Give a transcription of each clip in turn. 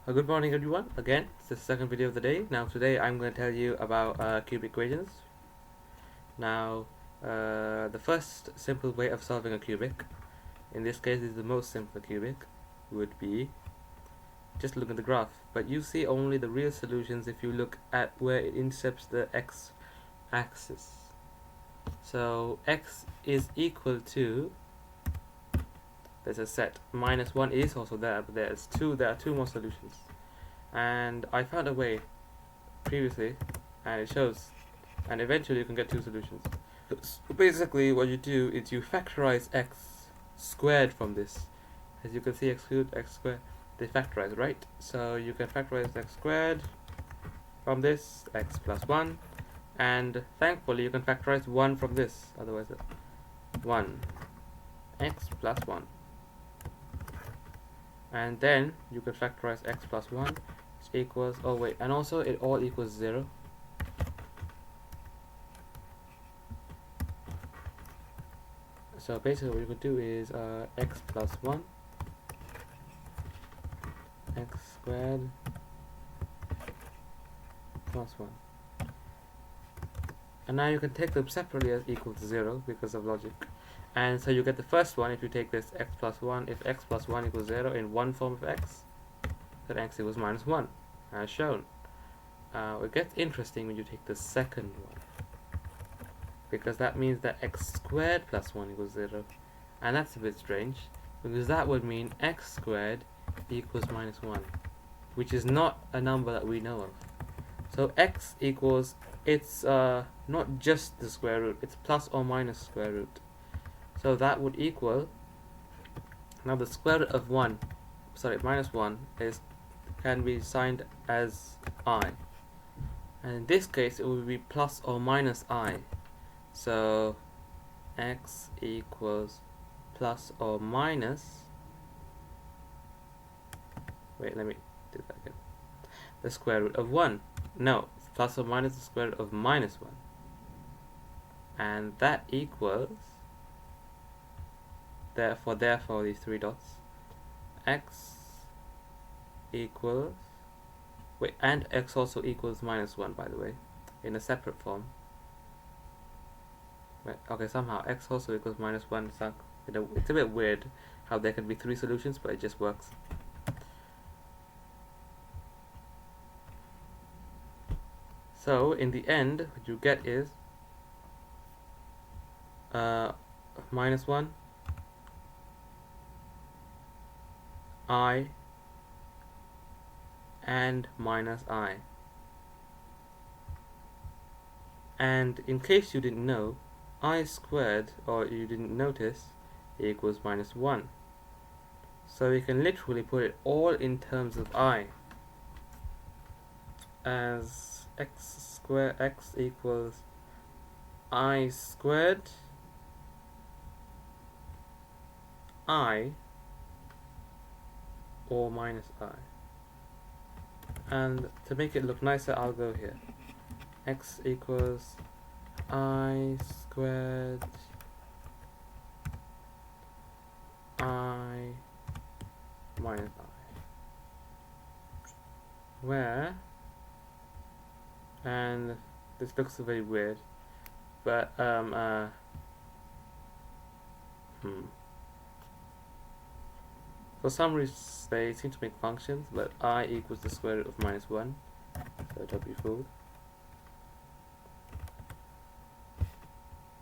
Good morning everyone, again, it's the second video of the day. Now today I'm going to tell you about cubic equations. Now the first simple way of solving a cubic, in this case is the most simple cubic, would be just look at the graph, but you see only the real solutions if you look at where it intercepts the x-axis. So x is equal to, there's a set, -1 is also there, but there are two more solutions. And I found a way previously, and it shows, and eventually you can get two solutions. So basically what you do is you factorize x squared from this. As you can see, x cubed, x squared, they factorize, right? So you can factorize x squared from this, x plus 1, and thankfully you can factorize 1 from this, otherwise 1, x plus 1. And then you can factorize x plus 1, which equals, oh wait, and also it all equals 0. So basically what you could do is x plus 1, x squared plus 1. And now you can take them separately as equal to 0 because of logic. And so you get the first one if you take this x plus 1, if x plus 1 equals 0 in one form of x, then x equals -1, as shown. It gets interesting when you take the second one, because that means that x squared plus 1 equals 0. And that's a bit strange, because that would mean x squared equals -1, which is not a number that we know of. So x equals, it's not just the square root, it's plus or minus square root. So that would equal, now the square root of -1 can be signed as I, and in this case it would be plus or minus I. So x equals plus or minus, wait, let me do that again, the square root of 1, no, plus or minus the square root of -1, and that equals, therefore these three dots, x equals, wait, and x also equals -1, by the way, in a separate form. Wait, okay, somehow x also equals -1. It's a bit weird how there can be three solutions, but it just works. So in the end what you get is -1 I and minus I. And in case you didn't know, I squared, or you didn't notice, equals -1. So we can literally put it all in terms of I, as x equals I squared I or minus I. And to make it look nicer, I'll go here. X equals I squared I minus I, where, and this looks very weird, but for some reason they seem to make functions, but I equals the square root of -1, so don't be fooled.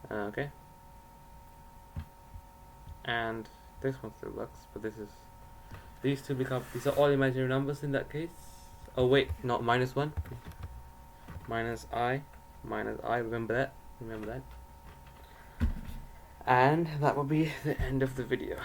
Okay, and this one still works, but these are all imaginary numbers in that case. Oh wait, not -1, minus I, remember that. And that will be the end of the video.